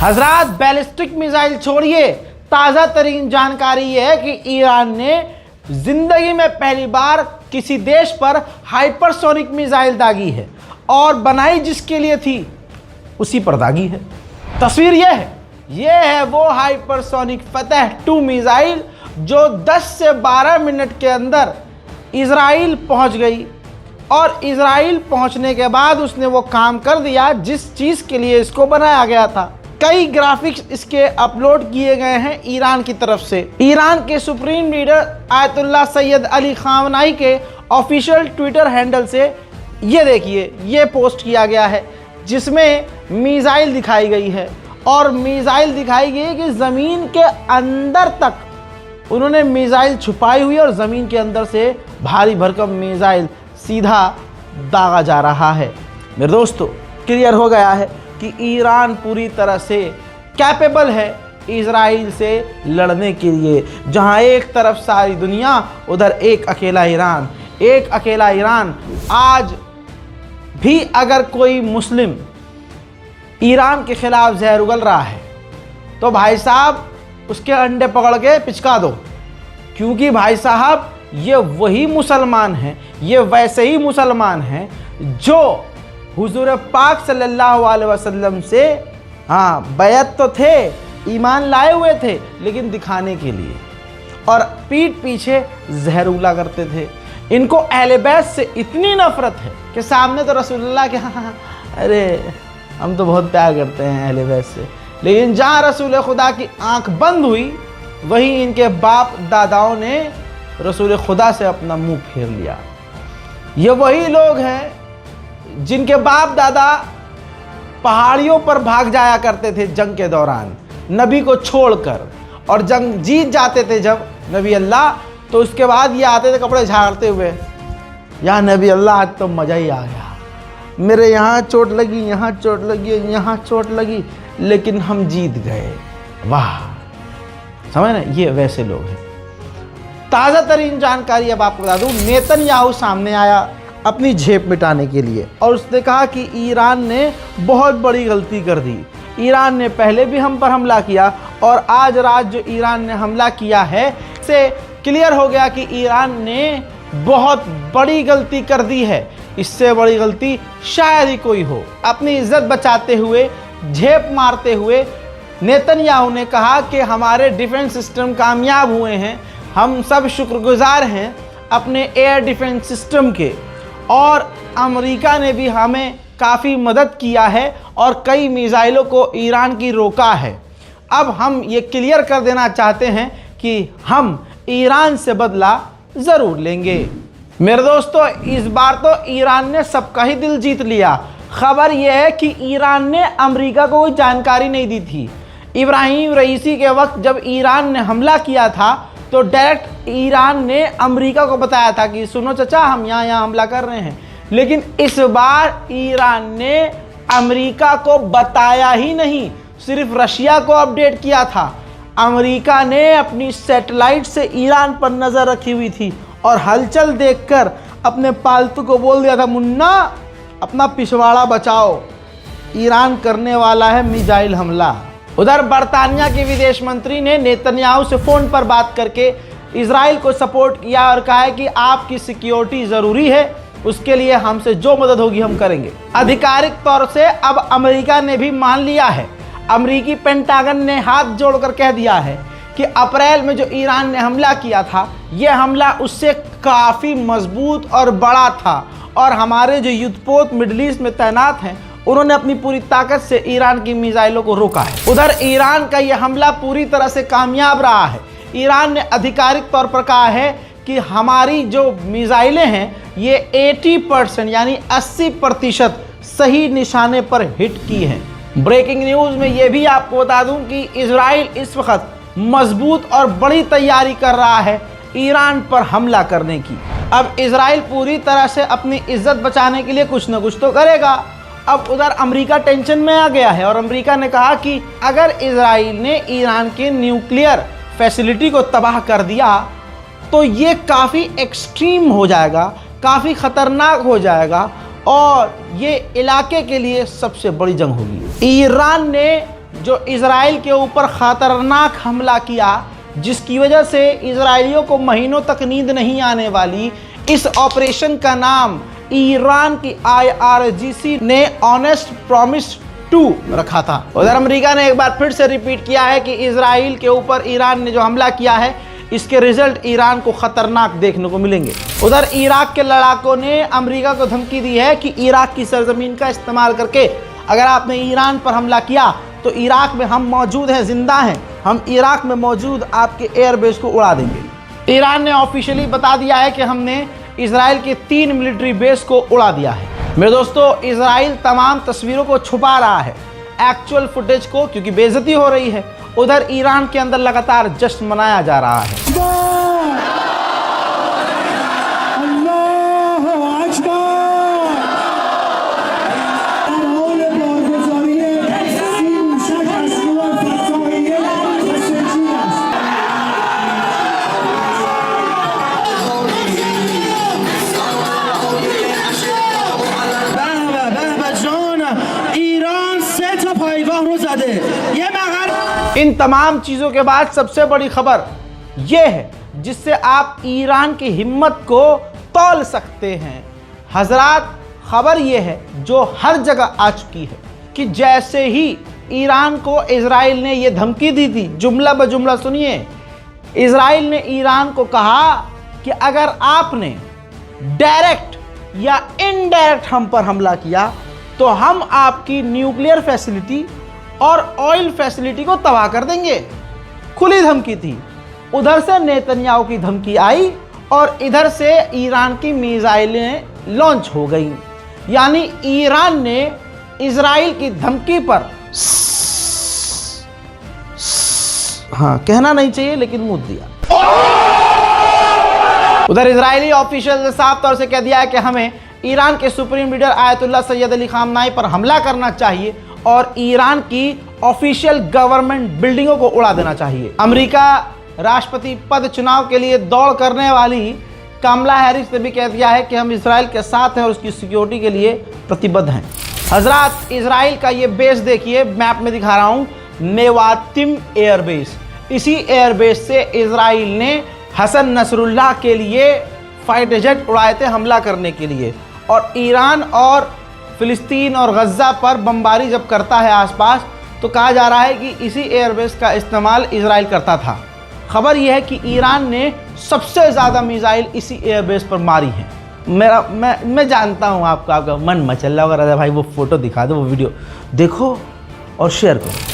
हजरात, ballistic missile छोड़िए, ताज़ा तरीन जानकारी यह है कि ईरान ने जिंदगी में पहली बार किसी देश पर हाइपरसोनिक मिसाइल दागी है और बनाई जिसके लिए थी उसी पर दागी है। तस्वीर यह है वो हाइपरसोनिक फतह 2 मिसाइल जो 10 से 12 मिनट के अंदर इजराइल पहुंच गई और इजराइल पहुंचने के बाद उसने वो काम कर दिया जिस चीज़ के लिए इसको बनाया गया था। कई ग्राफिक्स इसके अपलोड किए गए हैं ईरान की तरफ से। ईरान के supreme leader Ayatollah Syed Ali खामनाई के ऑफिशियल ट्विटर हैंडल से ये देखिए, ये पोस्ट किया गया है जिसमें मिसाइल दिखाई गई है और मिसाइल दिखाई गई है कि ज़मीन के अंदर तक उन्होंने मिसाइल छुपाई हुई और ज़मीन के अंदर से भारी भरकम मिसाइल सीधा दागा जा रहा है। मेरे दोस्तों, क्लियर हो गया है कि ईरान पूरी तरह से कैपेबल है इजराइल से लड़ने के लिए। जहां एक तरफ सारी दुनिया, उधर एक अकेला ईरान। आज भी अगर कोई मुस्लिम ईरान के खिलाफ जहर उगल रहा है तो भाई साहब उसके अंडे पकड़ के पिचका दो, क्योंकि भाई साहब ये वही मुसलमान हैं, ये वैसे ही मुसलमान हैं जो हुजूर पाक सल्लल्लाहु अलैहि वसल्लम से बैत तो थे, ईमान लाए हुए थे, लेकिन दिखाने के लिए, और पीठ पीछे जहर उगला करते थे। इनको अहले बैत से इतनी नफरत है कि सामने तो रसूलुल्लाह के अरे हम तो बहुत प्यार करते हैं अहले बैत से, लेकिन जहाँ रसूल खुदा की आंख बंद हुई वहीं इनके बाप दादाओं ने रसूल खुदा से अपना मुंह फेर लिया। ये वही लोग हैं जिनके बाप दादा पहाड़ियों पर भाग जाया करते थे जंग के दौरान नबी को छोड़कर, और जंग जीत जाते थे जब नबी अल्लाह, तो उसके बाद ये आते थे कपड़े झाड़ते हुए, या नबी अल्लाह आज तो मज़ा ही आ गया, मेरे यहाँ चोट लगी, यहाँ चोट लगी, यहाँ चोट लगी, लेकिन हम जीत गए। वाह, समझ ना, ये वैसे लोग हैं। ताज़ा तरीन जानकारी अब आपको बता दूँ, नेतन्याहू सामने आया अपनी झेप मिटाने के लिए और उसने कहा कि ईरान ने बहुत बड़ी गलती कर दी। ईरान ने पहले भी हम पर हमला किया और आज रात जो ईरान ने हमला किया है, इससे क्लियर हो गया कि ईरान ने बहुत बड़ी गलती कर दी है। इससे बड़ी गलती शायद ही कोई हो। अपनी इज्जत बचाते हुए, झेप मारते हुए नेतन्याहू ने कहा कि हमारे डिफेंस सिस्टम कामयाब हुए हैं, हम सब शुक्रगुजार हैं अपने एयर डिफेंस सिस्टम के, और अमेरिका ने भी हमें काफ़ी मदद किया है और कई मिसाइलों को ईरान की रोका है। अब हम ये क्लियर कर देना चाहते हैं कि हम ईरान से बदला ज़रूर लेंगे। मेरे दोस्तों, इस बार तो ईरान ने सबका ही दिल जीत लिया। खबर यह है कि ईरान ने अमेरिका को कोई जानकारी नहीं दी थी। इब्राहिम रईसी के वक्त जब ईरान ने हमला किया था तो डायरेक्ट ईरान ने अमेरिका को बताया था कि सुनो चचा, हम यहाँ हमला कर रहे हैं, लेकिन इस बार ईरान ने अमेरिका को बताया ही नहीं, सिर्फ रशिया को अपडेट किया था। अमेरिका ने अपनी सैटेलाइट से ईरान पर नज़र रखी हुई थी और हलचल देखकर अपने पालतू को बोल दिया था, मुन्ना अपना पिछवाड़ा बचाओ, ईरान करने वाला है मिसाइल हमला। उधर बरतानिया के विदेश मंत्री ने नेतन्याहू से फ़ोन पर बात करके इजराइल को सपोर्ट किया और कहा है कि आपकी सिक्योरिटी ज़रूरी है, उसके लिए हमसे जो मदद होगी हम करेंगे। आधिकारिक तौर से अब अमेरिका ने भी मान लिया है। अमेरिकी पेंटागन ने हाथ जोड़कर कह दिया है कि अप्रैल में जो ईरान ने हमला किया था, यह हमला उससे काफ़ी मजबूत और बड़ा था, और हमारे जो युद्धपोत मिडल ईस्ट में तैनात हैं उन्होंने अपनी पूरी ताकत से ईरान की मिसाइलों को रोका है। उधर ईरान का यह हमला पूरी तरह से कामयाब रहा है। ईरान ने आधिकारिक तौर पर कहा है कि हमारी जो मिसाइलें हैं ये 80% यानी 80% सही निशाने पर हिट की हैं। ब्रेकिंग न्यूज़ में ये भी आपको बता दूं कि इजराइल इस वक्त मजबूत और बड़ी तैयारी कर रहा है ईरान पर हमला करने की। अब इजराइल पूरी तरह से अपनी इज्जत बचाने के लिए कुछ न कुछ तो करेगा। अब उधर अमेरिका टेंशन में आ गया है और अमेरिका ने कहा कि अगर इजराइल ने ईरान के न्यूक्लियर फैसिलिटी को तबाह कर दिया तो ये काफ़ी एक्सट्रीम हो जाएगा, काफ़ी ख़तरनाक हो जाएगा और ये इलाके के लिए सबसे बड़ी जंग होगी। ईरान ने जो इजराइल के ऊपर खतरनाक हमला किया, जिसकी वजह से इजराइलियों को महीनों तक नींद नहीं आने वाली, इस ऑपरेशन का नाम ईरान की IRGC ने ऑनेस्ट प्रॉमिस 2 रखा था। उधर अमेरिका ने एक बार फिर से रिपीट किया है कि इजराइल के ऊपर ईरान ने जो हमला किया है, इसके रिजल्ट ईरान को खतरनाक देखने को मिलेंगे। उधर इराक के लड़ाकों ने अमेरिका को धमकी दी है कि इराक की सरजमीन का इस्तेमाल करके अगर आपने ईरान पर हमला किया तो इराक में हम मौजूद हैं, जिंदा हैं, हम इराक में मौजूद आपके एयरबेस को उड़ा देंगे। ईरान ने ऑफिशियली बता दिया है कि हमने इजराइल के 3 मिलिट्री बेस को उड़ा दिया है। मेरे दोस्तों, इजराइल तमाम तस्वीरों को छुपा रहा है, एक्चुअल फुटेज को, क्योंकि बेइज्जती हो रही है। उधर ईरान के अंदर लगातार जश्न मनाया जा रहा है। इन तमाम चीज़ों के बाद सबसे बड़ी खबर यह है जिससे आप ईरान की हिम्मत को तौल सकते हैं। हजरात, खबर यह है जो हर जगह आ चुकी है कि जैसे ही ईरान को इजराइल ने यह धमकी दी थी, जुमला ब जुमला सुनिए, इजराइल ने ईरान को कहा कि अगर आपने डायरेक्ट या इनडायरेक्ट हम पर हमला किया तो हम आपकी न्यूक्लियर फैसिलिटी और ऑयल फैसिलिटी को तबाह कर देंगे। खुली धमकी थी। उधर से नेतन्याहू की धमकी आई और इधर से ईरान की मिसाइलें लॉन्च हो गई। यानी ईरान ने इजराइल की धमकी पर हाँ कहना नहीं चाहिए लेकिन मुंह दिया। उधर इजरायली ऑफिशियल ने साफ तौर से कह दिया है कि हमें ईरान के supreme leader Ayatollah Syed Ali खामनाई पर हमला करना चाहिए और ईरान की ऑफिशियल गवर्नमेंट बिल्डिंगों को उड़ा देना चाहिए। अमेरिका राष्ट्रपति पद चुनाव के लिए दौड़ करने वाली कमला हैरिस ने भी कह दिया है कि हम इजराइल के साथ हैं और उसकी सिक्योरिटी के लिए प्रतिबद्ध हैं। हजरात, इजराइल का ये बेस देखिए, मैप में दिखा रहा हूँ, नेवातिम एयरबेस। इसी एयरबेस से इजराइल ने हसन नसरुल्लाह के लिए फाइटर जेट उड़ाए थे हमला करने के लिए। और ईरान और फिलिस्तीन और गज़ा पर बमबारी जब करता है आसपास, तो कहा जा रहा है कि इसी एयरबेस का इस्तेमाल इजराइल करता था। खबर यह है कि ईरान ने सबसे ज़्यादा मिसाइल इसी एयरबेस पर मारी है। मैं जानता हूँ आपका मन मचल रहा होगा, राजा भाई वो फ़ोटो दिखा दो, वो वीडियो देखो और शेयर करो।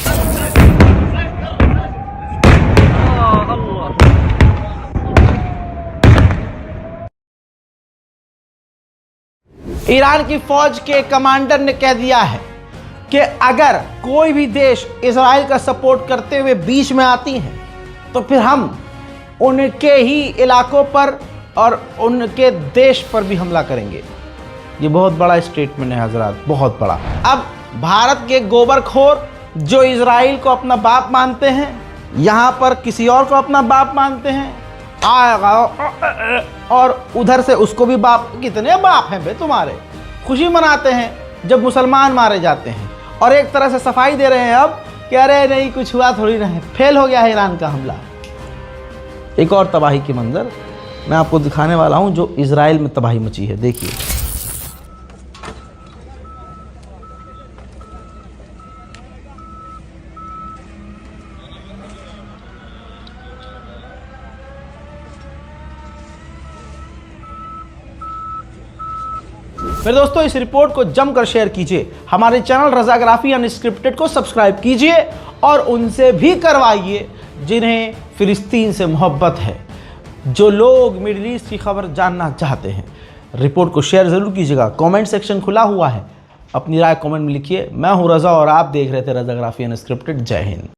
ईरान की फौज के कमांडर ने कह दिया है कि अगर कोई भी देश इजराइल का सपोर्ट करते हुए बीच में आती है तो फिर हम उनके ही इलाकों पर और उनके देश पर भी हमला करेंगे। ये बहुत बड़ा स्टेटमेंट है हजरात, बहुत बड़ा। अब भारत के गोबरखोर जो इजराइल को अपना बाप मानते हैं, यहाँ पर किसी और को अपना बाप मानते हैं, और उधर से उसको भी बाप। कितने बाप हैं बे तुम्हारे। खुशी मनाते हैं जब मुसलमान मारे जाते हैं और एक तरह से सफाई दे रहे हैं अब कि अरे नहीं कुछ हुआ थोड़ी ना है, फेल हो गया है ईरान का हमला। एक और तबाही के मंजर मैं आपको दिखाने वाला हूं जो इजराइल में तबाही मची है, देखिए। मेरे दोस्तों, इस रिपोर्ट को जमकर शेयर कीजिए। हमारे चैनल रज़ाग्राफी अनस्क्रिप्टेड को सब्सक्राइब कीजिए और उनसे भी करवाइए जिन्हें फिलिस्तीन से मोहब्बत है, जो लोग मिडिल ईस्ट की खबर जानना चाहते हैं। रिपोर्ट को शेयर ज़रूर कीजिएगा। कमेंट सेक्शन खुला हुआ है, अपनी राय कमेंट में लिखिए। मैं हूं रज़ा और आप देख रहे थे रज़ाग्राफी अनस्क्रिप्टेड। जय हिंद।